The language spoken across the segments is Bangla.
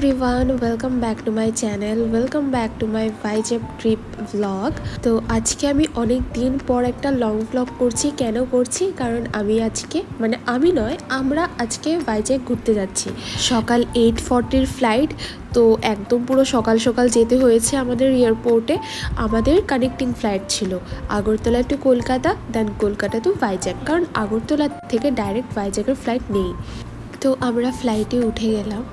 Everyone, welcome back to my channel, welcome back to my Vizag trip vlog. तो आज के আমি অনেক দিন পর একটা লং ব্লগ করছি। কেন করছি? কারণ আমি আজকে আমরা আজকে ভাইজ্যাক ঘুরতে যাচ্ছি। সকাল 8:40 ফ্লাইট, তো একদম পুরো সকাল সকাল যেতে হয়েছে আমাদের এয়ারপোর্টে। আমাদের কানেক্টিং ফ্লাইট ছিল আগরতলা টু কলকাতা, দেন কলকাতা টু ভাইজ্যাক, কারণ আগরতলা থেকে ডাইরেক্ট ভাইজ্যাকের ফ্লাইট নেই। তো আমরা ফ্লাইটে উঠে গেলাম।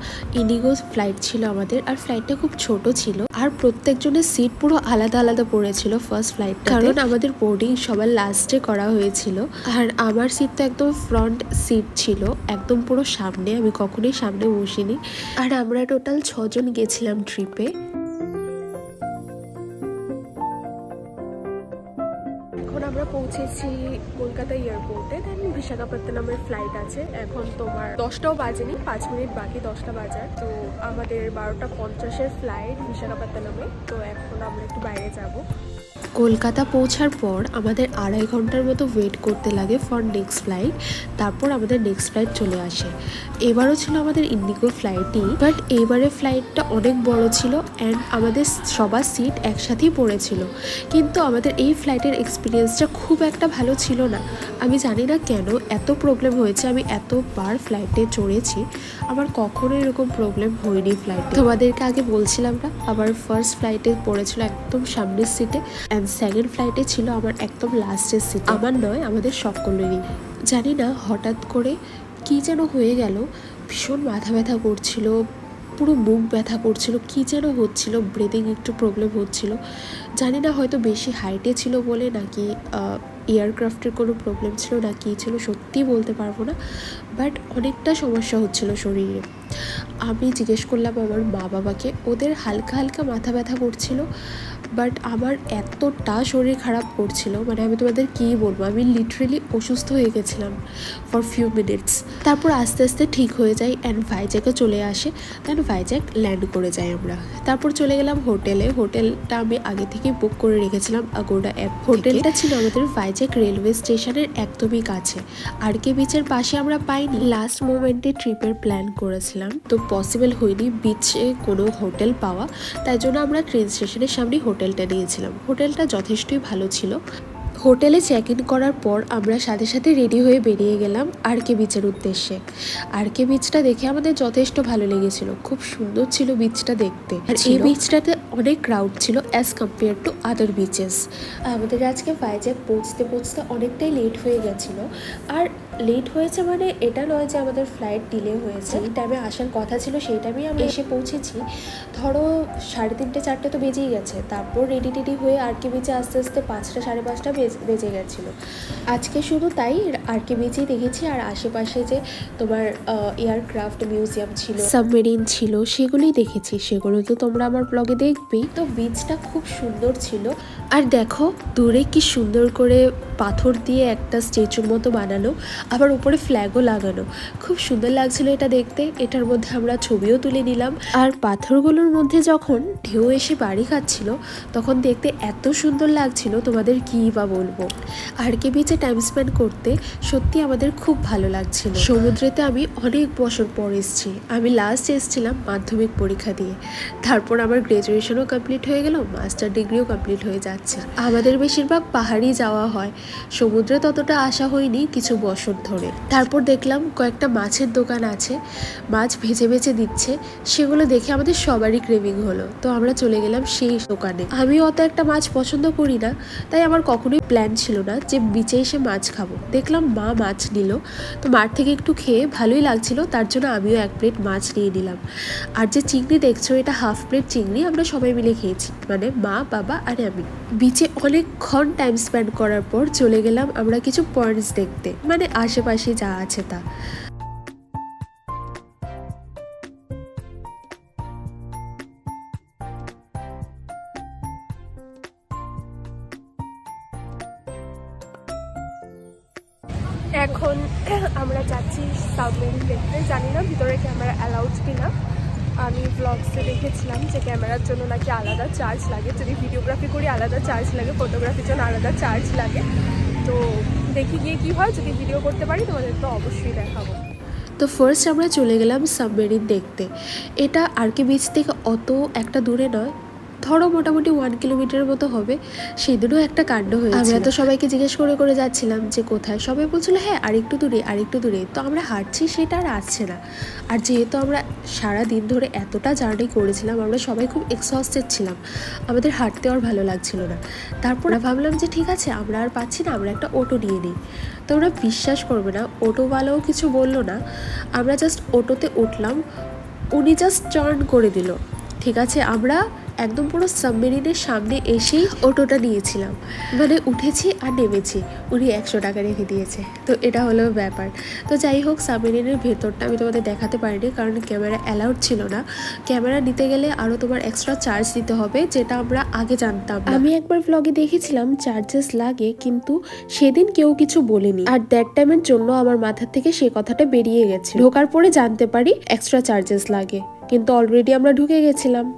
ইন্ডিগো ফ্লাইট ছিল আমাদের, আর ফ্লাইটটা খুব ছোট ছিল, আর প্রত্যেকজনের সিট পুরো আলাদা আলাদা পড়েছিল ফার্স্ট ফ্লাইট, কারণ আমাদের বোর্ডিং সবার লাস্টে করা হয়েছিল। আর আমার সিট তো একদম ফ্রন্ট সিট ছিল, একদম পুরো সামনে, আমি কখনোই সামনে বসিনি। আর আমরা টোটাল 6 জন গেছিলাম ট্রিপে। এখন আমরা পৌঁছেছি কলকাতা এয়ারপোর্টে, দেন বিশাখাপত্তনমের ফ্লাইট আছে। এখন তোমার 10টাও বাজেনি, 5 মিনিট বাকি 10টা বাজার। তো আমাদের 12:50-এর ফ্লাইট বিশাখাপত্তনমে। তো এখন আমরা একটু বাইরে যাব। কলকাতা পৌঁছার পর আমাদের 2.5 ঘন্টার মতো ওয়েট করতে লাগে ফর নেক্সট ফ্লাইট। তারপর আমাদের নেক্সট ফ্লাইট চলে আসে। এবারও ছিল আমাদের ইন্ডিগো ফ্লাইটই, বাট এইবারের ফ্লাইটটা অনেক বড় ছিল অ্যান্ড আমাদের সবার সিট একসাথেই পড়েছিল। কিন্তু আমাদের এই ফ্লাইটের এক্সপিরিয়েন্সটা খুব একটা ভালো ছিল না। আমি জানি না কেন এত প্রবলেম হয়েছে। আমি এতবার ফ্লাইটে চড়েছি, আমার কখনো এরকম প্রবলেম হয়নি ফ্লাইটে। তোমাদেরকে আগে বলছিলাম না, আমার ফার্স্ট ফ্লাইটে পড়েছিল একদম সামনের সিটে, অ্যান্ড সেকেন্ড ফ্লাইটে ছিল আমার একদম লাস্টের সিট। আমার নয়, আমাদের সকলেরই। জানি না হঠাৎ করে কি যেন হয়ে গেল, ভীষণ মাথা ব্যথা করছিল, পুরো মুখ ব্যথা করছিল, কী যেন হচ্ছিল, ব্রিদিং একটু প্রবলেম হচ্ছিল। জানি না হয়তো বেশি হাইটে ছিল বলে, নাকি এয়ারক্রাফটের কোনো প্রবলেম ছিল, না কী ছিল, সত্যিই বলতে পারবো না। বাট অনেকটা সমস্যা হচ্ছিল শরীরে। আমি জিজ্ঞেস করলাম আমার মা বাবাকে, ওদের হালকা হালকা মাথা ব্যথা করছিল, বাট আমার এতটা শরীর খারাপ করছিল, মানে আমি তোমাদের কী বলবো, আমি লিটারেলি অসুস্থ হয়ে গেছিলাম ফর ফিউ মিনিটস। তারপর আস্তে আস্তে ঠিক হয়ে যাই অ্যান্ড ভাইজ্যাকে চলে আসে, দেন ভাইজ্যাক ল্যান্ড করে যাই আমরা। তারপর চলে গেলাম হোটেলে। হোটেলটা আমি আগে থেকেই বুক করে রেখেছিলাম আগোডা অ্যাপ। হোটেলটা ছিল আমাদের ভাইজ্যাক রেলওয়ে স্টেশনের একদমই কাছে। আরকে বিচের পাশে আমরা পাইনি, লাস্ট মোমেন্টে ট্রিপের প্ল্যান করেছিলাম, তো পসিবল হয়নি বিচে কোনো হোটেল পাওয়া। তাই জন্য আমরা ট্রেন স্টেশনের সামনে হোটেলটা নিয়েছিলাম। হোটেলটা যথেষ্টই ভালো ছিল। হোটেলে চেক ইন করার পর আমরা সাথে সাথে রেডি হয়ে বেরিয়ে গেলাম আরকে বিচের উদ্দেশ্যে। আরকে বিচটা দেখে আমাদের যথেষ্ট ভালো লেগেছিল, খুব সুন্দর ছিল বিচটা দেখতে। আর এই বিচটাতে অনেক ক্রাউড ছিল as compare to other bitches. আমাদের আজকে ভাইজ্যাক পৌঁছতে পৌঁছতে অনেকটাই লেট হয়ে গেছিলো। আর লেট হয়েছে মানে এটা নয় যে আমাদের ফ্লাইট ডিলে হয়েছে। এই টাইমে আসার কথা ছিল সেই টাইমেই আমরা এসে পৌঁছেছি। ধরো 3:30-4 তো বেজেই গেছে। তারপর রেডি টেডি হয়ে আরকে বিচে আস্তে আস্তে 5টা 5:30 বেজে গেছিলো। আজকে শুধু তাই আরকে বিচেই দেখেছি। আর আশেপাশে যে তোমার এয়ারক্রাফট মিউজিয়াম ছিল, সাবমেরিন ছিল, সেগুলোই দেখেছি। সেগুলো তো তোমরা আমার ব্লগে দেখবেই। তো বিচটা খুব সুন্দর ছিল। আর দেখো দূরে কি সুন্দর করে পাথর দিয়ে একটা স্ট্যাচুর মতো বানানো, আবার উপরে ফ্ল্যাগও লাগানো, খুব সুন্দর লাগছিল এটা দেখতে। এটার মধ্যে আমরা ছবিও তুলে নিলাম। আর পাথরগুলোর মধ্যে যখন ঢেউ এসে বাড়ি খাচ্ছিল, তখন দেখতে এত সুন্দর লাগছিল, তোমাদের কী বা বলবো। আরকে বিচে টাইম স্পেন্ড করতে সত্যি আমাদের খুব ভালো লাগছিল। সমুদ্রেতে আমি অনেক বছর পর এসেছি। আমি লাস্ট এসেছিলাম মাধ্যমিক পরীক্ষা দিয়ে। তারপর আমার গ্র্যাজুয়েশনও কমপ্লিট হয়ে গেল, মাস্টার ডিগ্রিও কমপ্লিট হয়ে যাচ্ছে। আমাদের বেশিরভাগ পাহাড়ি যাওয়া হয়, সমুদ্রে ততটা আসা হয়নি কিছু বছর ধরে। তারপর দেখলাম কয়েকটা মাছের দোকান আছে, মাছ ভেজে ভেজে দিচ্ছে। সেগুলো দেখে আমাদের সবারই ক্রেভিং হলো, তো আমরা চলে গেলাম সেই দোকানে। আমি অত একটা মাছ পছন্দ করি না, তাই আমার কখনোই প্ল্যান ছিল না যে বিচে এসে মাছ খাবো। দেখলাম মা মাছ নিল, তো মার থেকে একটু খেয়ে ভালোই লাগছিল, তার জন্য আমিও 1 প্লেট মাছ নিয়ে নিলাম। আর যে চিংড়ি দেখছো, এটা হাফ প্লেট চিংড়ি আমরা সবাই মিলে খেয়েছি, মানে মা, বাবা আর আমি। বিচে অনেকক্ষণ টাইম স্পেন্ড করার পর চলে গেলাম আমরা কিছু পয়েন্টস দেখতে, মানে আশেপাশে যা আছে তা। এখন আমরা যাচ্ছি সাবমেরিন দেখতে। জানি না ভিতরে ক্যামেরা অ্যালাউড কিনা। আমি ব্লগসে দেখেছিলাম যে ক্যামেরার জন্য নাকি আলাদা চার্জ লাগে, যদি ভিডিওগ্রাফি করি আলাদা চার্জ লাগে, ফটোগ্রাফির জন্য আলাদা চার্জ লাগে। তো দেখি গিয়ে কী হয়, যদি ভিডিও করতে পারি তোমাদের তো অবশ্যই দেখাবো। তো ফার্স্ট আমরা চলে গেলাম সাবমেরিন দেখতে। এটা আরকে বিচ থেকে অত একটা দূরে নয়, ধরো মোটামুটি 1 কিলোমিটারের মতো হবে। সেদিনও একটা কাণ্ড হয়েছে, আমরা তো সবাইকে জিজ্ঞেস করে করে যাচ্ছিলাম যে কোথায়, সবাই বলছিল হ্যাঁ আরেকটু দূরে আরেকটু দূরে। তো আমরা হাঁটছি, সেটা আর আসছে না। আর যেহেতু আমরা সারা দিন ধরে এতটা জার্নি করেছিলাম, আমরা সবাই খুব এক্সস্টেড ছিলাম, আমাদের হাঁটতে আর ভালো লাগছিল না। তারপর ভাবলাম যে ঠিক আছে আমরা আর পাচ্ছি না, আমরা একটা অটো নিয়ে নিই। তো ওরা বিশ্বাস করবে না, অটোওয়ালাও কিছু বললো না, আমরা জাস্ট অটোতে উঠলাম, উনি জাস্ট টার্ন করে দিল। ঠিক আছে, আমরা একদম পুরো সাবমেরিনের সামনে এসেই অটোটা নিয়েছিলাম, মানে উঠেছি আর নেমেছি, উনি 100 টাকা রেখে দিয়েছে। তো এটা হলো ব্যাপার। তো যাই হোক, সাবমেরিনের ভেতরটা আমি তোমাদের দেখাতে পারিনি, কারণ ক্যামেরা অ্যালাউড ছিল না। ক্যামেরা নিতে গেলে আরও তোমার এক্সট্রা চার্জ দিতে হবে, যেটা আমরা আগে জানতাম। আমি একবার ব্লগে দেখেছিলাম চার্জেস লাগে, কিন্তু সেদিন কেউ কিছু বলেনি। আর দ্যাট টাইমের জন্য আমার মাথার থেকে সে কথাটা বেরিয়ে গেছে। ঢোকার পরে জানতে পারি এক্সট্রা চার্জেস লাগে, কিন্তু অলরেডি আমরা ঢুকে গেছিলাম।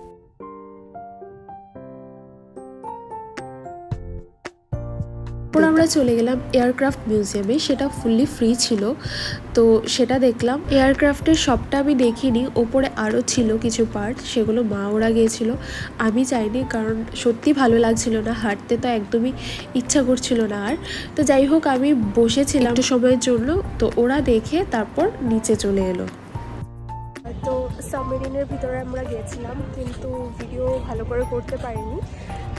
তারপর আমরা চলে গেলাম এয়ারক্রাফট মিউজিয়ামে, সেটা ফুললি ফ্রি ছিল। তো সেটা দেখলাম। এয়ারক্রাফটের সবটা আমি দেখিনি, ওপরে আরও ছিল কিছু পার্ট, সেগুলো মা ওরা গিয়েছিল, আমি যাইনি, কারণ সত্যি ভালো লাগছিল না, হাঁটতে তো একদমই ইচ্ছা করছিল না আর। তো যাই হোক, আমি বসেছিলাম একটু সময়ের জন্য, তো ওরা দেখে তারপর নিচে চলে এলো। তো সাবমেরিনের ভিতরে আমরা গেছিলাম, কিন্তু ভিডিও ভালো করে করতে পারিনি।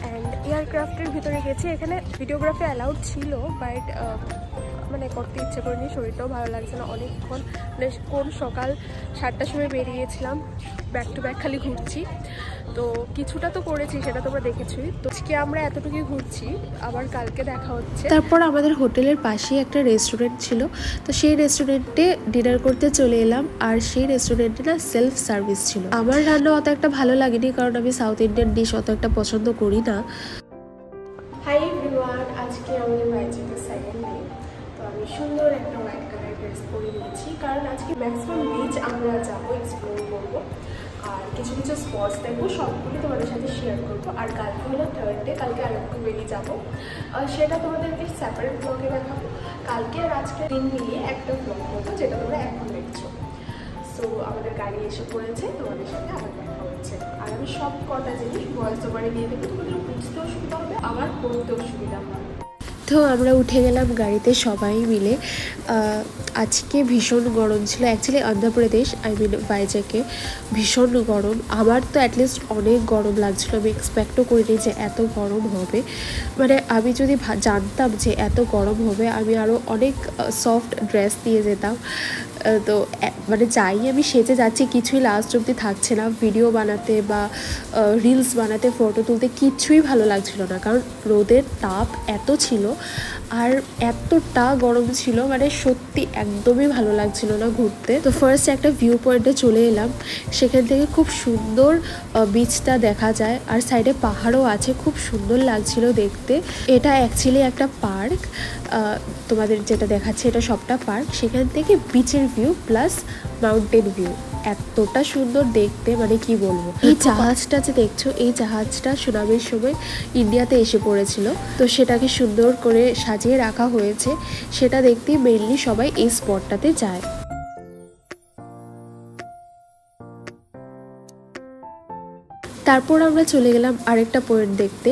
অ্যান্ড এয়ারক্রাফটের ভিতরে গেছি, এখানে ভিডিওগ্রাফি অ্যালাউড ছিল, বাট মানে করতে ইচ্ছে করিনি, শরীরটাও ভালো লাগছে না অনেকক্ষণ। মানে কোন সকাল 7টার সময় বেরিয়েছিলাম, ব্যাক টু ব্যাক খালি ঘুরছি। তো কিছুটা তো করেছি, সেটা তোমরা দেখেছি। তো আজকে আমরা এতটুকুই ঘুরছি, আবার কালকে দেখা হচ্ছে। তারপর আমাদের হোটেলের পাশেই একটা রেস্টুরেন্ট ছিল, তো সেই রেস্টুরেন্টে ডিনার করতে চলে এলাম। আর সেই রেস্টুরেন্টে না সেলফ সার্ভিস ছিল। আমার রান্না অত একটা ভালো লাগেনি, কারণ আমি সাউথ ইন্ডিয়ান ডিশ অত একটা পছন্দ করি না। হাই এভরিওয়ান, আজকে আমাদের ভাইজিদের সেকেন্ড ডে। তো আমি সুন্দর একটা হোয়াইট কালার ড্রেস পরে নিয়েছি, কারণ আজকে ম্যাক্সিমাম বিচ আমরা যাবো, এক্সপ্লোর করবো, আর কিছু কিছু স্পটস দেখবো, সবগুলো তোমাদের সাথে শেয়ার করবো। আর কালকে হলো থার্ড ডে, কালকে আরেকটু বেরিয়ে যাবো, সেটা তোমাদেরকে সেপারেট ব্লগে দেখাবো। কালকে আর আজকে দিন মিলিয়ে একটা ব্লগ করবো, যেটা তোমরা এখন দেখছো। সো আমাদের গাড়ি এসে পড়েছে, তোমাদের সাথে আবার দেখা হচ্ছে। আর আমি সব কটা জিনিস ভয়েস ওভারে দিয়ে দেবো, তোমাদের বুঝতেও সুবিধা হবে, আবার পড়তেও সুবিধা হবে। তো আমরা উঠে গেলাম গাড়িতে সবাই মিলে। আজকে ভীষণ গরম ছিল, অ্যাকচুয়ালি অন্ধ্রপ্রদেশ ভাইজ্যাকে ভীষণ গরম। আমার তো অ্যাটলিস্ট অনেক গরম লাগছিলো, আমি এক্সপেক্টও করিনি যে এত গরম হবে। মানে আমি যদি জানতাম যে এত গরম হবে, আমি আরও অনেক সফট ড্রেস দিয়ে যেতাম। তো মানে যাই আমি সেজে যাচ্ছি, কিছুই লাস্ট অবধি থাকছে না, ভিডিও বানাতে বা রিলস বানাতে, ফটো তুলতে কিচ্ছুই ভালো লাগছিল না, কারণ রোদের তাপ এত ছিল আর এতটা গরম ছিল, মানে সত্যি একদমই ভালো লাগছিল না ঘুরতে। তো ফার্স্ট একটা ভিউ পয়েন্টে চলে এলাম, সেখান থেকে খুব সুন্দর বিচটা দেখা যায়, আর সাইডে পাহাড়ও আছে, খুব সুন্দর লাগছিল দেখতে। এটা অ্যাকচুয়ালি একটা পার্ক, তোমাদের যেটা দেখাচ্ছে এটা সবটা পার্ক। সেখান থেকে বিচের ভিউ প্লাস মাউন্টেন ভিউ এতটা সুন্দর দেখতে, মানে কি বলবো। এই জাহাজটা যে দেখছো, এই জাহাজটা সুনামির সময় ইন্ডিয়াতে এসে পড়েছিল, তো সেটাকে সুন্দর করে সাজিয়ে রাখা হয়েছে, সেটা দেখতেই মেইনলি সবাই এই স্পটটাতে যায়। তারপর আমরা চলে গেলাম আরেকটা পয়েন্ট দেখতে,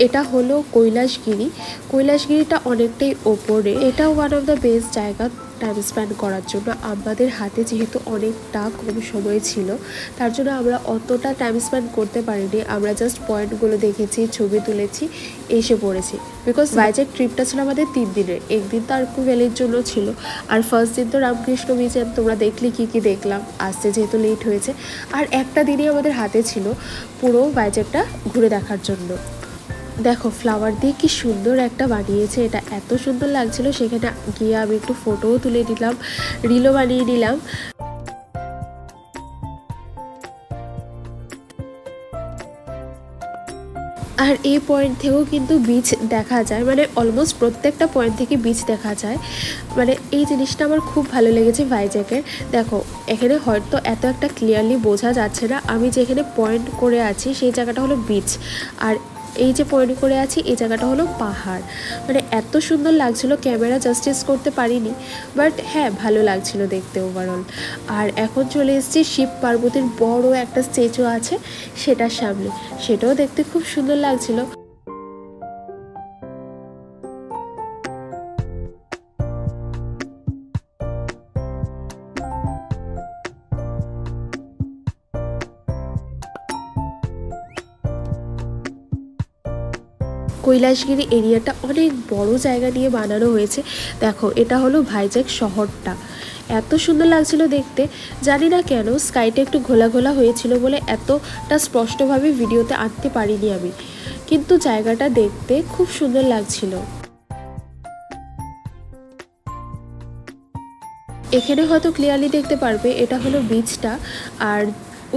এটা হলো কৈলাসগিরি। কৈলাসগিরিটা অনেকটাই ওপরে, এটা ওয়ান অফ দ্য বেস্ট জায়গা টাইম স্পেন্ড করার জন্য। আমাদের হাতে যেহেতু অনেকটা কম সময় ছিল, তার জন্য আমরা অতটা টাইম স্পেন্ড করতে পারিনি, আমরা জাস্ট পয়েন্টগুলো দেখেছি, ছবি তুলেছি, এসে পড়েছি। বিকজ ভাইজ্যাক ট্রিপটা ছিল আমাদের 3 দিনের, একদিন তো আরকু ভ্যালির জন্য ছিল, আর ফার্স্ট দিন তো রামকৃষ্ণ বিচে তোমরা দেখলে কি কি দেখলাম, আসতে যেহেতু লেট হয়েছে, আর একটা দিনই আমাদের হাতে ছিল পুরো ভাইজ্যাকটা ঘুরে দেখার জন্য। দেখো ফ্লাওয়ার দিয়ে কি সুন্দর একটা বানিয়েছে, এটা এত সুন্দর লাগছিল, সেখানে গিয়ে আমি একটু ফটোও তুলে নিলাম, রিলও বানিয়ে নিলাম। আর এই পয়েন্ট থেকেও কিন্তু বিচ দেখা যায়, মানে অলমোস্ট প্রত্যেকটা পয়েন্ট থেকে বিচ দেখা যায়। মানে এই জিনিসটা আমার খুব ভালো লেগেছে ভাইজ্যাকের। দেখো এখানে হয়তো এত একটা ক্লিয়ারলি বোঝা যাচ্ছে না, আমি যেখানে পয়েন্ট করে আছি সেই জায়গাটা হলো বিচ, আর এই যে পয়েন্ট করে আছি এই জায়গাটা হলো পাহাড়। মানে এত সুন্দর লাগছিল, ক্যামেরা জাস্টিস করতে পারিনি, বাট হ্যাঁ ভালো লাগছিল দেখতে ওভারঅল। আর এখন চলে এসেছি শিব পার্বতীর বড় একটা স্ট্যাচু আছে সেটার সামনে, সেটাও দেখতে খুব সুন্দর লাগছিল। কৈলাসগিরি এরিয়াটা অনেক বড় জায়গা নিয়ে বানানো হয়েছে। দেখো এটা হলো ভাইজ্যাক শহরটা, এত সুন্দর লাগছিল দেখতে। জানি না কেন স্কাইটা একটু ঘোলা ঘোলা হয়েছিল বলে এতটা স্পষ্টভাবে ভিডিওতে আনতে পারিনি আমি, কিন্তু জায়গাটা দেখতে খুব সুন্দর লাগছিল। এখানে হয়তো ক্লিয়ারলি দেখতে পারবে এটা হলো বিচটা, আর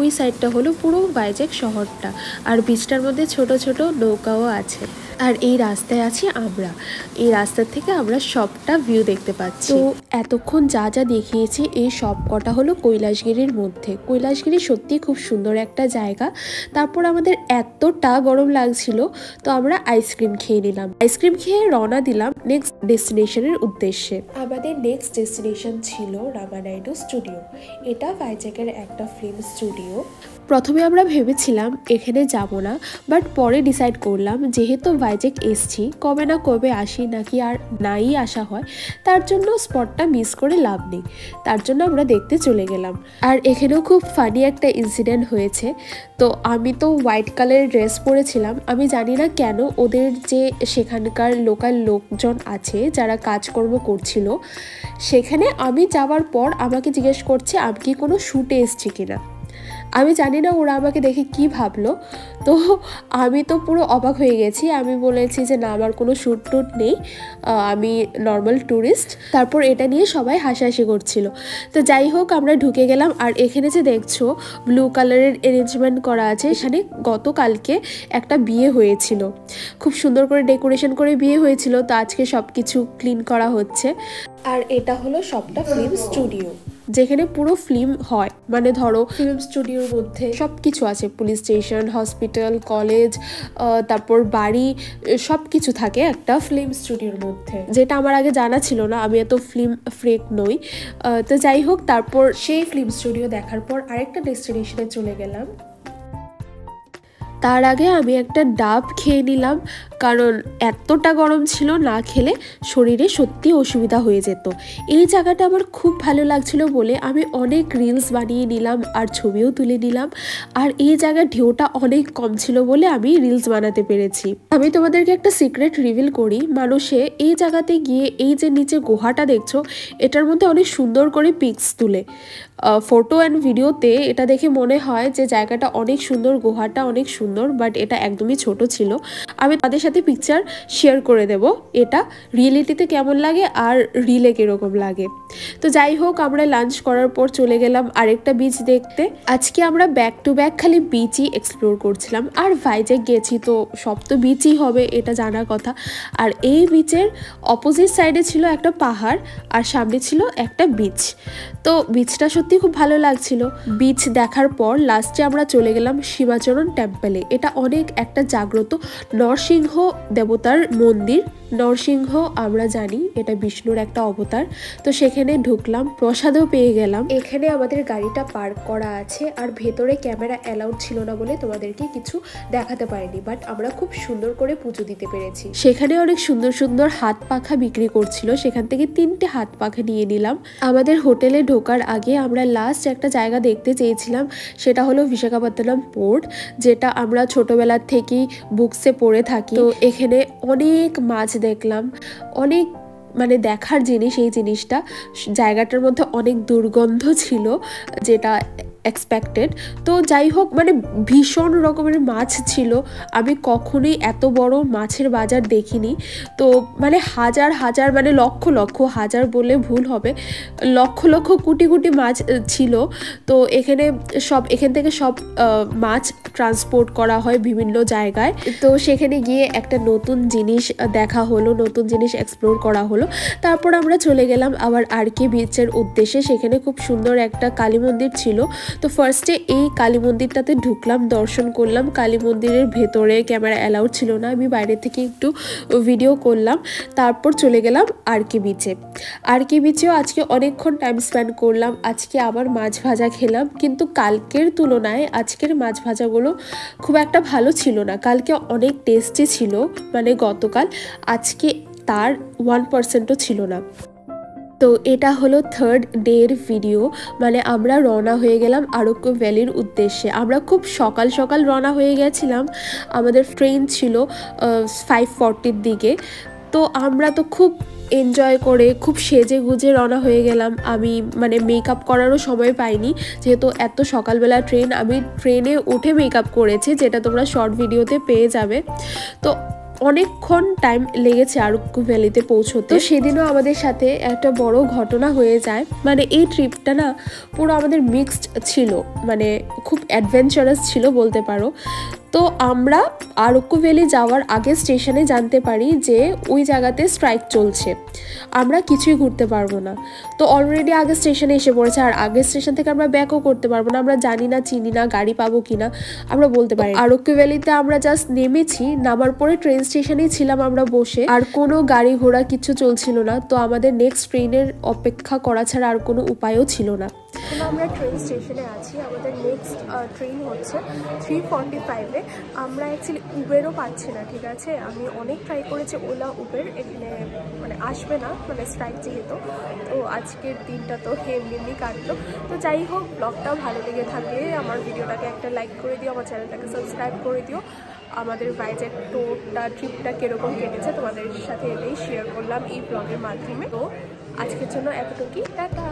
ওই সাইডটা হলো পুরো ভাইজ্যাক শহরটা, আর বিচটার মধ্যে ছোট ছোট নৌকাও আছে। আর এই রাস্তায় আছি আমরা, এই রাস্তার থেকে আমরা সবটা ভিউ দেখতে পাচ্ছি। তো এতক্ষণ যা যা দেখিয়েছি এই সব কটা হলো কৈলাসগিরির মধ্যে। কৈলাসগিরি সত্যি খুব সুন্দর একটা জায়গা। তারপর আমাদের এতটা গরম লাগছিল তো আমরা আইসক্রিম খেয়ে নিলাম, আইসক্রিম খেয়ে রওনা দিলাম নেক্সট ডেস্টিনেশনের উদ্দেশ্যে। আমাদের নেক্সট ডেস্টিনেশন ছিল রামানাইডু স্টুডিও। এটা ভাইজ্যাকের একটা ফিল্ম স্টুডিও। প্রথমে আমরা ভেবেছিলাম এখানে যাব না, বাট পরে ডিসাইড করলাম যেহেতু ভাইজ্যাক এসছি, কবে না কবে আসি, নাকি আর নাই আসা হয়, তার জন্য স্পটটা মিস করে লাভ নেই, তার জন্য আমরা দেখতে চলে গেলাম। আর এখানেও খুব ফানি একটা ইনসিডেন্ট হয়েছে। তো আমি তো হোয়াইট কালারের ড্রেস পরেছিলাম, আমি জানি না কেন ওদের যে সেখানকার লোকাল লোকজন আছে যারা কাজকর্ম করছিল, সেখানে আমি যাওয়ার পর আমাকে জিজ্ঞেস করছে আমি কি কোনো শ্যুটে এসছি কিনা। আমি জানি না ওরা আমাকে দেখে কি ভাবলো, তো আমি তো পুরো অবাক হয়ে গেছি। আমি বলেছি যে না আমার কোনো শ্যুট টুট নেই, আমি নর্মাল ট্যুরিস্ট। তারপর এটা নিয়ে সবাই হাসাহাসি করছিল। তো যাই হোক আমরা ঢুকে গেলাম। আর এখানে যে দেখছো ব্লু কালারের অ্যারেঞ্জমেন্ট করা আছে, এখানে গতকালকে একটা বিয়ে হয়েছিল, খুব সুন্দর করে ডেকোরেশন করে বিয়ে হয়েছিল, তো আজকে সব কিছু ক্লিন করা হচ্ছে। আর এটা হলো সবটা ফিল্ম স্টুডিও, যেখানে পুরো ফিল্ম হয়। মানে ধরো ফিল্ম স্টুডিওর মধ্যে সব কিছু আছে, পুলিশ স্টেশন, হসপিটাল, কলেজ, তারপর বাড়ি, সব কিছু থাকে একটা ফিল্ম স্টুডিওর মধ্যে, যেটা আমার আগে জানা ছিল না, আমি এত ফিল্ম ফ্রেক নই। তো যাই হোক তারপর সেই ফিল্ম স্টুডিও দেখার পর আরেকটা ডেস্টিনেশনে চলে গেলাম। তার আগে আমি একটা ডাব খেয়ে নিলাম, কারণ এতটা গরম ছিল, না খেলে শরীরে সত্যি অসুবিধা হয়ে যেত। এই জায়গাটা আমার খুব ভালো লাগছিল বলে আমি অনেক রিলস বানিয়ে নিলাম আর ছবিও তুলে নিলাম। আর এই জায়গার ঢেউটা অনেক কম ছিল বলে আমি রিলস বানাতে পেরেছি। আমি তোমাদেরকে একটা সিক্রেট রিভিল করি, মানুষে এই জায়গাতে গিয়ে এই যে নিচে গুহাটা দেখছো, এটার মধ্যে অনেক সুন্দর করে পিকস তুলে, ফটো অ্যান্ড ভিডিওতে এটা দেখে মনে হয় যে জায়গাটা অনেক সুন্দর, গুহাটা অনেক সুন্দর, বাট এটা একদমই ছোট ছিল। আমি তাদের সাথে পিকচার শেয়ার করে দেব এটা রিয়েলিটিতে কেমন লাগে আর রিলে কীরকম লাগে। তো যাই হোক আমরা লাঞ্চ করার পর চলে গেলাম আরেকটা বিচ দেখতে। আজকে আমরা ব্যাক টু ব্যাক খালি বিচই এক্সপ্লোর করছিলাম। আর ভাইজ্যাক গেছি তো সব তো বিচই হবে, এটা জানার কথা। আর এই বিচের অপোজিট সাইডে ছিল একটা পাহাড় আর সামনে ছিল একটা বিচ। তো বিচটা সত্যি খুব ভালো লাগছিল। বিচ দেখার পর লাস্টে আমরা চলে গেলাম শিবাচরণ টেম্পলে। এটা অনেক একটা জাগ্রত নরসিংহ দেবতার মন্দির। নরসিংহ আমরা জানি এটা বিষ্ণুর একটা অবতার। তো সেখানে ঢুকলাম, প্রসাদও পেয়ে গেলাম। এখানে আমাদের গাড়িটা পার্ক করা আছে, আর ভেতরে ক্যামেরা অ্যালাউড ছিল না বলে তোমাদেরকে কিছু দেখাতে পারিনি, বাট আমরা খুব সুন্দর করে পুজো দিতে পেরেছি। সেখানে অনেক সুন্দর সুন্দর হাত পাখা বিক্রি করছিল, সেখান থেকে 3টে হাত পাখা নিয়ে নিলাম। আমাদের হোটেলে ঢোকার আগে আমরা লাস্ট একটা জায়গা দেখতে চেয়েছিলাম, সেটা হলো বিশাখাপত্তনম পোর্ট, যেটা আমরা ছোটবেলার থেকেই বুকসে পড়ে থাকি। তো এখানে অনেক মাছ দেখলাম, অনেক মানে দেখার জিনিস। এই জিনিসটা জায়গাটার মধ্যে অনেক দুর্গন্ধ ছিল, যেটা এক্সপেক্টেড। তো যাই হোক মানে ভীষণ রকমের মাছ ছিল, আমি কখনোই এত বড় মাছের বাজার দেখিনি। তো মানে হাজার হাজার, মানে লক্ষ লক্ষ, হাজার বলে ভুল হবে, লক্ষ লক্ষ কোটি কোটি মাছ ছিল। তো এখান থেকে সব মাছ ট্রান্সপোর্ট করা হয় বিভিন্ন জায়গায়। তো সেখানে গিয়ে একটা নতুন জিনিস দেখা হলো, নতুন জিনিস এক্সপ্লোর করা হলো। তারপর আমরা চলে গেলাম আবার আর কে বিচের উদ্দেশ্যে। সেখানে খুব সুন্দর একটা কালী মন্দির ছিল, তো ফার্স্টে এই কালী মন্দিরটাতে ঢুকলাম, দর্শন করলাম। কালী মন্দিরের ভেতরে ক্যামেরা অ্যালাউড ছিল না, আমি বাইরে থেকে একটু ভিডিও করলাম। তারপর চলে গেলাম আরকে বিচে। আরকে বিচেও আজকে অনেকক্ষণ টাইম স্পেন্ড করলাম। আজকে আবার মাছ ভাজা খেলাম, কিন্তু কালকের তুলনায় আজকের মাছ ভাজাগুলো খুব একটা ভালো ছিল না। কালকে অনেক টেস্টি ছিল, মানে গতকাল, আজকে তার 1%ও ছিল না। তো এটা হলো থার্ড ডের ভিডিও, মানে আমরা রওনা হয়ে গেলাম আরক্কো ভ্যালির উদ্দেশ্যে। আমরা খুব সকাল সকাল রওনা হয়ে গেছিলাম, আমাদের ট্রেন ছিল 5:40-র দিকে। তো আমরা তো খুব এনজয় করে খুব সেজে গুজে রওনা হয়ে গেলাম। আমি মানে মেকআপ করারও সময় পাইনি, যেহেতু এত সকালবেলা ট্রেন। আমি ট্রেনে উঠে মেকআপ করেছি, যেটা তোমরা শর্ট ভিডিওতে পেয়ে যাবে। তো অনেকক্ষণ টাইম লেগেছে আরক্কো ভ্যালিতে পৌঁছতে। তো সেদিনও আমাদের সাথে একটা বড় ঘটনা হয়ে যায়। মানে এই ট্রিপটা না পুরো আমাদের মিক্সড ছিল, মানে খুব অ্যাডভেঞ্চারাস ছিল বলতে পারো। তো আমরা আরক্কো ভ্যালি যাওয়ার আগে স্টেশনে জানতে পারি যে ওই জায়গাতে স্ট্রাইক চলছে, আমরা কিছুই ঘুরতে পারবো না। তো অলরেডি আগে স্টেশনে এসে পড়েছে, আর আগের স্টেশন থেকে আমরা ব্যাকও করতে পারবো না। আমরা জানি না, চিনি না, গাড়ি পাবো কিনা আমরা বলতে পারি। আরক্কো ভ্যালিতে আমরা জাস্ট নেমেছি, নামার পরে ট্রেন স্টেশনেই ছিলাম আমরা বসে, আর কোনো গাড়ি ঘোড়া কিছু চলছিল না। তো আমাদের নেক্সট ট্রেনের অপেক্ষা করা ছাড়া আর কোনো উপায়ও ছিল না। এখন আমরা ট্রেন স্টেশনে আছি, আমাদের নেক্সট ট্রেন হচ্ছে 3:45-এ। আমরা অ্যাকচুয়ালি উবেরও পাচ্ছি না, ঠিক আছে। আমি অনেক ট্রাই করেছি, ওলা উবের এখানে মানে আসবে না, মানে স্ট্রাইক যেহেতু। তো আজকের দিনটা তো এমনি কাটলো। তো যাই হোক, ব্লগটা ভালো লেগে থাকলে আমার ভিডিওটাকে একটা লাইক করে দিও, আমার চ্যানেলটাকে সাবস্ক্রাইব করে দিও। আমাদের ভাইজ্যাগ ট্রিপটা কীরকম কেটেছে তোমাদের সাথে এটাই শেয়ার করলাম এই ব্লগের মাধ্যমে। তো আজকের জন্য এতটুকুই, টাটা।